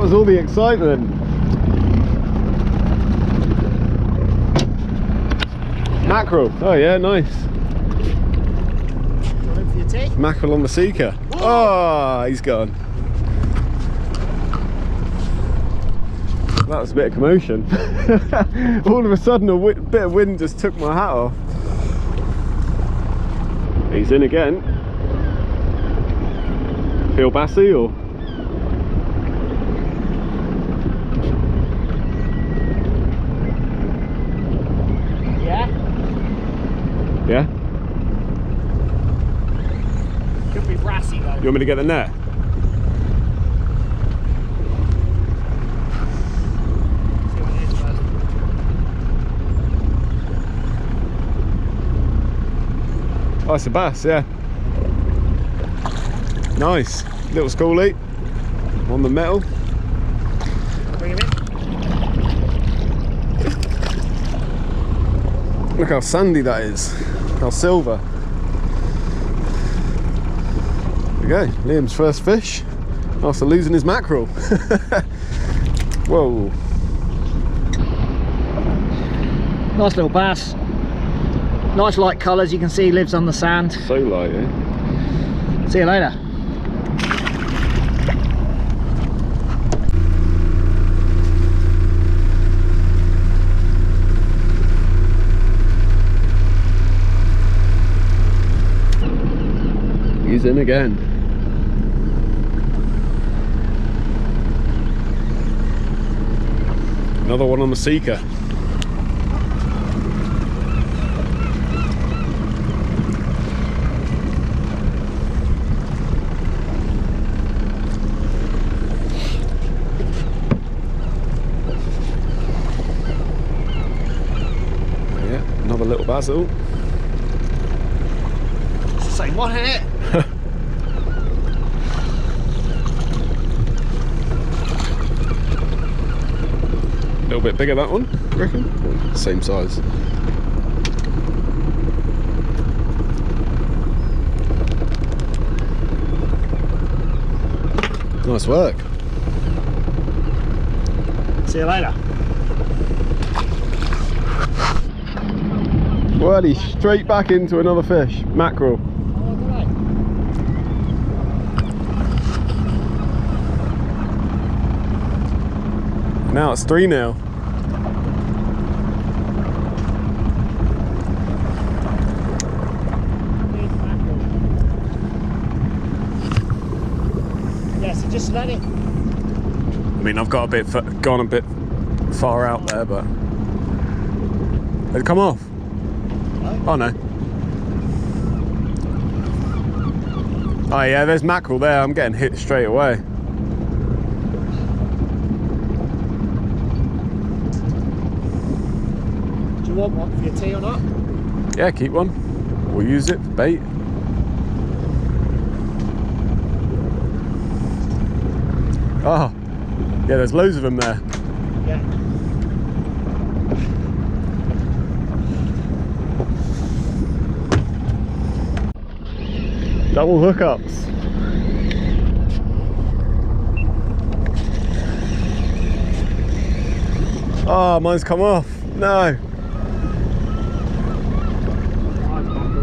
was all the excitement. Mackerel. Oh yeah, nice. Going for your tea? Mackerel on the seeker. Oh, he's gone. That was a bit of commotion. All of a sudden, a bit of wind just took my hat off. He's in again. Feel bassy or? Yeah. Yeah? Could be brassy though. You want me to get the net? See what it is first. Oh, it's a bass, yeah. Nice. Little schoolie on the metal. Bring him in. Look how sandy that is. How silver. There we go. Liam's first fish after losing his mackerel. Whoa. Nice little bass. Nice light colours, you can see he lives on the sand. So light, eh? See you later. He's in again. Another one on the seeker. Yeah, another little basil. It's the same one, isn't it? A little bit bigger, that one, I reckon? Or same size. Nice work. See you later. Well, he's straight back into another fish. Mackerel. Now it's 3-0. Yeah, so just let it. I mean, I've got gone a bit far out there, but did it come off? No. Oh no. Oh yeah, there's mackerel there. I'm getting hit straight away. Do you want one for your tea or not? Yeah, keep one. We'll use it for bait. Oh, yeah, there's loads of them there. Yeah. Double hookups. Oh, mine's come off. No.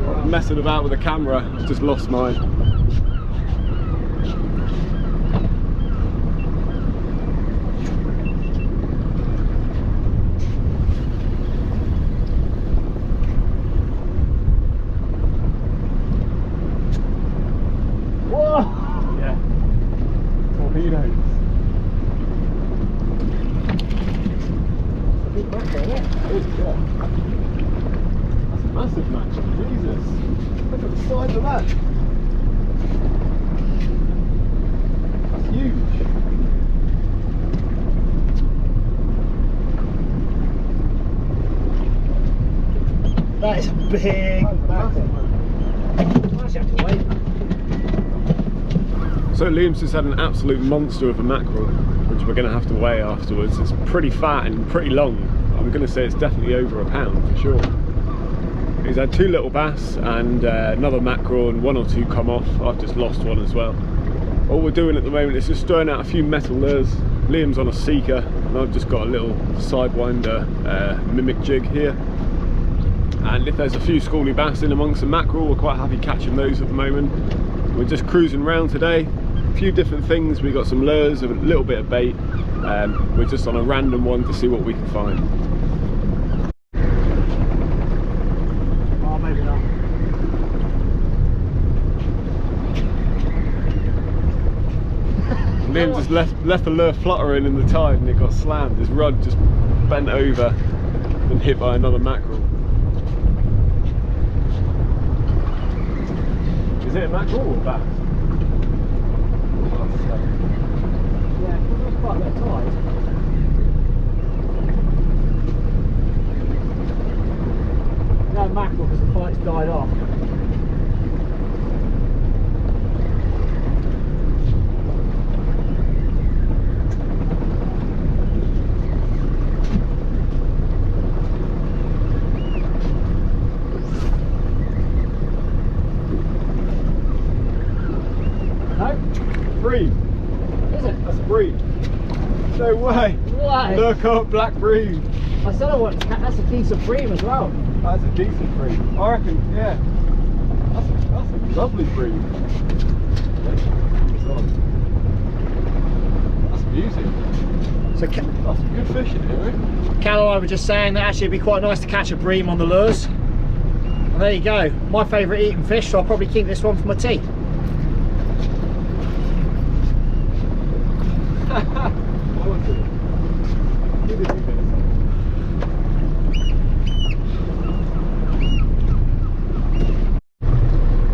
I'm messing about with the camera. I've just lost mine. Whoa! Yeah. Torpedoes. Big mackerel, isn't it? It is, yeah. That's a massive mackerel, Jesus. Look at the size of that. That's huge. That is a big mackerel. Why do you have to wait? So Liam's just had an absolute monster of a mackerel, which we're going to have to weigh afterwards. It's pretty fat and pretty long. I'm going to say it's definitely over a pound for sure. He's had 2 little bass and another mackerel and 1 or 2 come off. I've just lost one as well. All we're doing at the moment is just throwing out a few metal lures Liam's on a seeker, and I've just got a little sidewinder mimic jig here. And if there's a few schoolie bass in amongst the mackerel, we're quite happy catching those at the moment. We're just cruising around today, a few different things. We got some lures, a little bit of bait. We're just on a random one to see what we can find. Oh, maybe not. Liam just left the lure fluttering in the tide and it got slammed. His rod just bent over and hit by another mackerel. Is it a mackerel or bass? Yeah, because there was quite a bit of tide. No mackerel because the fight's died off. Bream. Is it? That's a bream. No way. Why? Look up, black bream. I said I want to catch. That's a decent bream as well. That's a decent bream. I reckon, yeah. That's a lovely bream. That's beauty. So That's good fishing here, eh? Cal and I were just saying that actually it'd be quite nice to catch a bream on the lures. And there you go. My favourite eating fish, so I'll probably keep this one for my tea.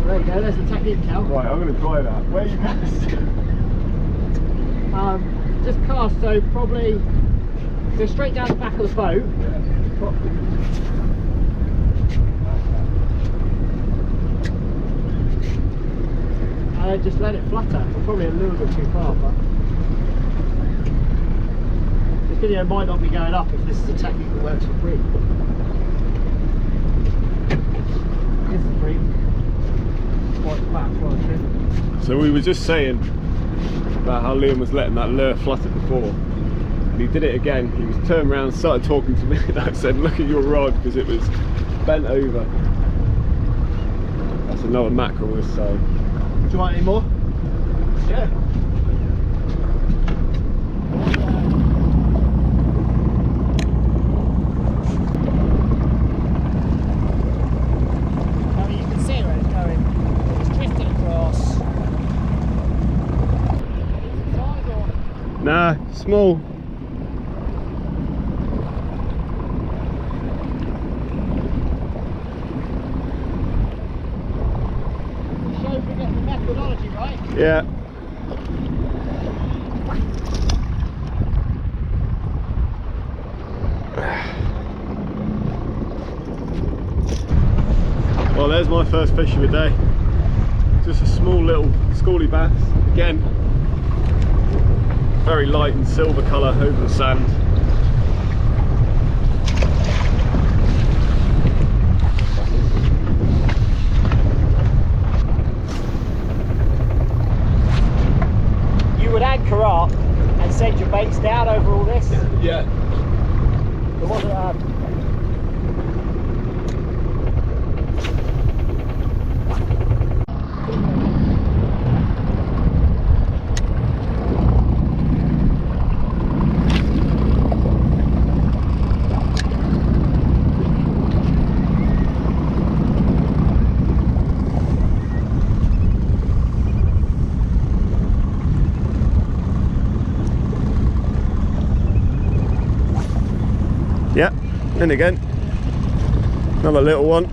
There you go, there's the technique, Cal. Right, I'm going to try that. Where are you casting? Just cast, so probably go straight down the back of the boat. And then just let it flutter. We're probably a little bit too far, but this video might not be going up if this is a technique that works for bream. Here's the bream. Quite flat, quite thin. So we were just saying about how Liam was letting that lure flutter before. And he did it again. He was turned around, started talking to me, and I said, look at your rod, because it was bent over. That's another mackerel this side. Do you want any more? Yeah. I mean, you can see where it's going. It's drifting across. Size or? Nah, small. Shows we get the methodology right. Yeah. Well, there's my first fish of the day. Just a small little schoolie bass. Again, very light and silver colour over the sand. You would anchor up and send your baits down over all this. Yeah. There wasn't Yeah, and again, another little one.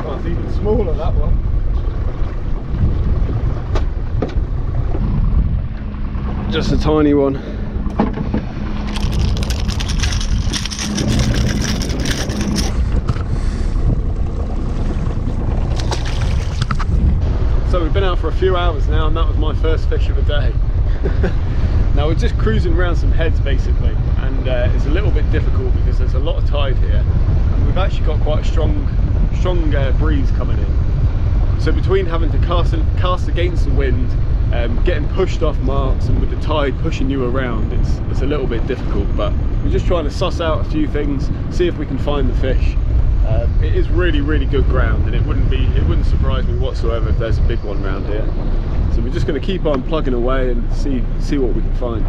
Oh, it's even smaller, that one. Just a tiny one. So we've been out for a few hours now, and that was my first fish of the day. Now we're just cruising around some heads basically, and it's a little bit difficult because there's a lot of tide here, and we've actually got quite a strong strong breeze coming in. So between having to cast against the wind, getting pushed off marks, and with the tide pushing you around, it's a little bit difficult, but we're just trying to suss out a few things, see if we can find the fish. It is really good ground, and it wouldn't surprise me whatsoever if there's a big one around here. So we're just going to keep on plugging away and see what we can find.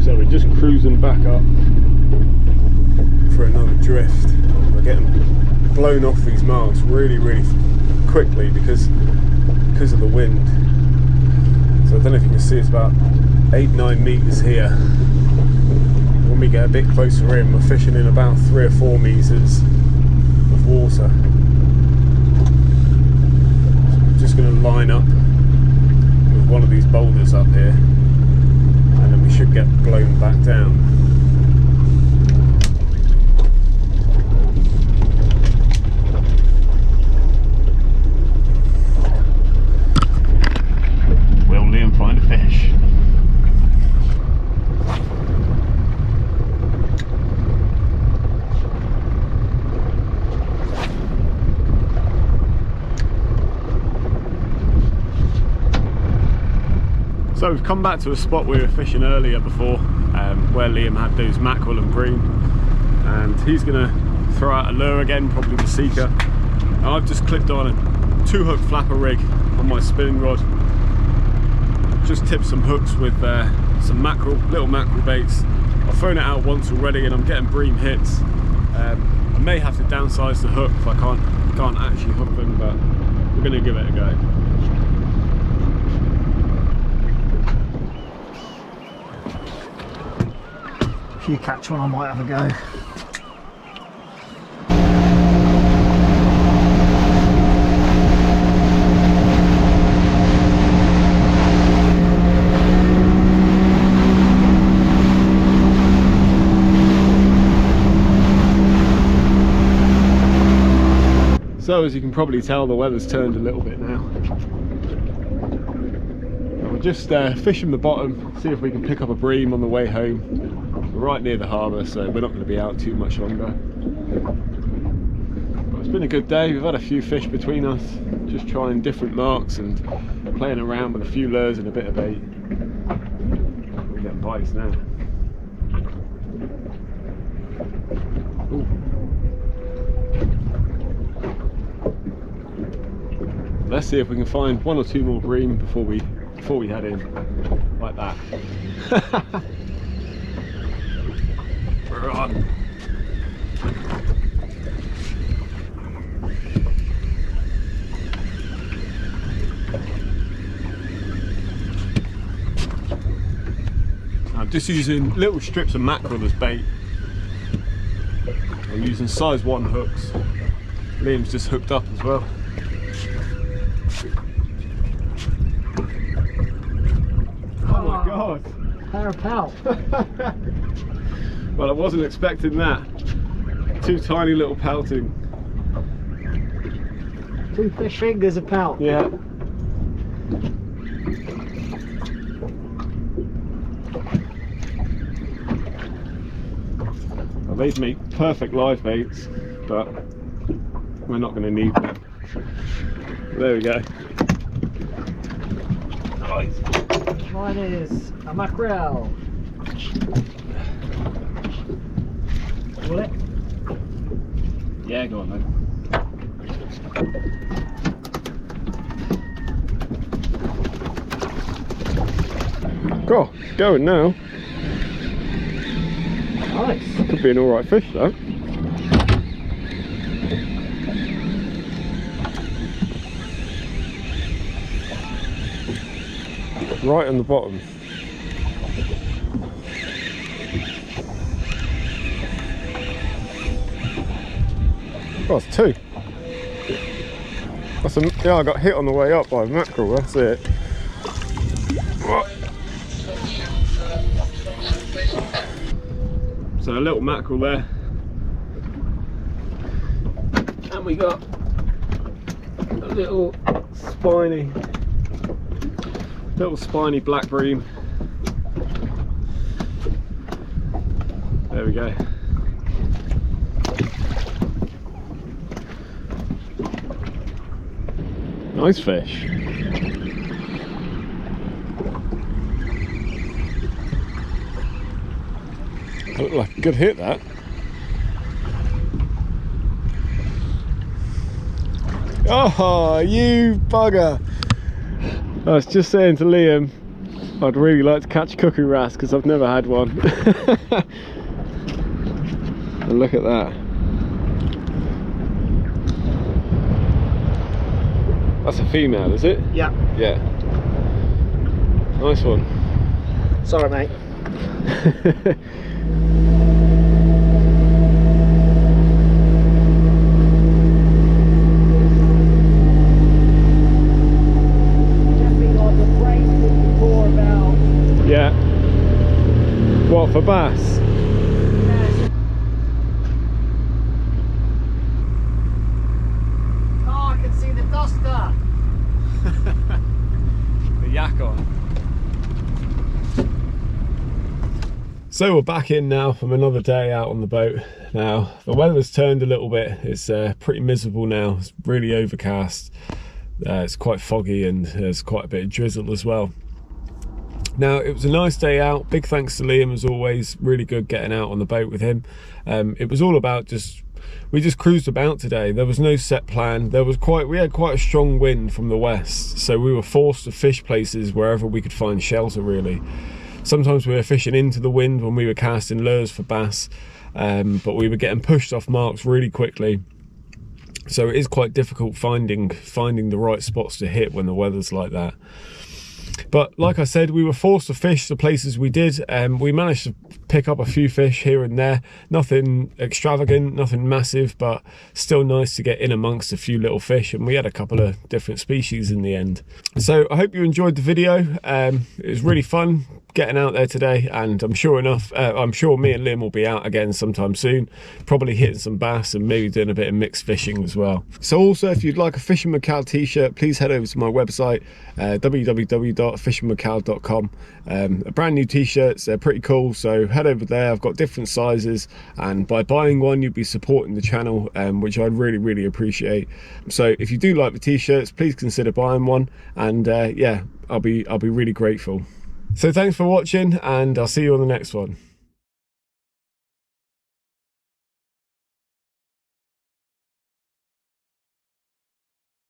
So we're just cruising back up for another drift. We're getting blown off these marks really quickly because of the wind. So I don't know if you can see, it's about 8-9 meters here. When we get a bit closer in, we're fishing in about 3 or 4 meters of water. So we're just going to line up with one of these boulders up here, and then we should get blown back down. Will Liam find a fish? So we've come back to a spot we were fishing earlier before, where Liam had those mackerel and bream, and he's going to throw out a lure again, probably the seeker. And I've just clipped on a 2-hook flapper rig on my spinning rod. Just tipped some hooks with some little mackerel baits. I've thrown it out once already and I'm getting bream hits. I may have to downsize the hook if I can't actually hook them, but we're going to give it a go. If you catch one, I might have a go. So as you can probably tell, the weather's turned a little bit now. We're just fishing the bottom, see if we can pick up a bream on the way home. We're right near the harbour, so we're not going to be out too much longer. But it's been a good day. We've had a few fish between us, just trying different marks and playing around with a few lures and a bit of bait. We're getting bites now. Ooh. Let's see if we can find 1 or 2 more bream before we head in, like that. We're on. I'm just using little strips of mackerel as bait. I'm using size 1 hooks. Liam's just hooked up as well. Oh my god! Pair of pout. Well, I wasn't expecting that. 2 tiny little pouting. 2 fish fingers of pout. Yeah. Well, they'd make perfect live baits, but we're not going to need them. There we go. Nice. Mine is a mackerel. Will it? Yeah, go on then. Go, going now. Nice. Could be an alright fish though. Right on the bottom. Oh, it's 2. Yeah, I got hit on the way up by a mackerel, that's it. So a little mackerel there. And we got a little spiny black bream. There we go. Nice fish. Looked like a good hit, that. Oh, you bugger. I was just saying to Liam, I'd really like to catch cuckoo wrasse because I've never had one. And look at that. That's a female, is it? Yeah. Yeah. Nice one. Sorry, mate. Yeah. What, for bass? Yes. Oh, I can see the duster. The yak on. So we're back in now from another day out on the boat. Now the weather's turned a little bit. It's pretty miserable now. It's really overcast. It's quite foggy and there's quite a bit of drizzle as well. Now it was a nice day out. Big thanks to Liam as always. Really good getting out on the boat with him. It was all about we just cruised about today. There was no set plan. We had quite a strong wind from the west, so we were forced to fish places wherever we could find shelter really. Sometimes we were fishing into the wind when we were casting lures for bass, but we were getting pushed off marks really quickly. So it is quite difficult finding the right spots to hit when the weather's like that. But like I said, we were forced to fish the places we did, and we managed to pick up a few fish here and there. Nothing extravagant, nothing massive, but still nice to get in amongst a few little fish, and we had a couple of different species in the end. So I hope you enjoyed the video. It was really fun getting out there today, and I'm sure me and Liam will be out again sometime soon, probably hitting some bass and maybe doing a bit of mixed fishing as well. So also, if you'd like a Fishing Mackerel t-shirt, please head over to my website, www.fishingmackerel.com. Brand new t-shirts, they're pretty cool, so head over there. I've got different sizes, and by buying one you'll be supporting the channel, which I'd really appreciate. So if you do like the t-shirts, please consider buying one, and yeah, I'll be really grateful. So thanks for watching, and I'll see you on the next one.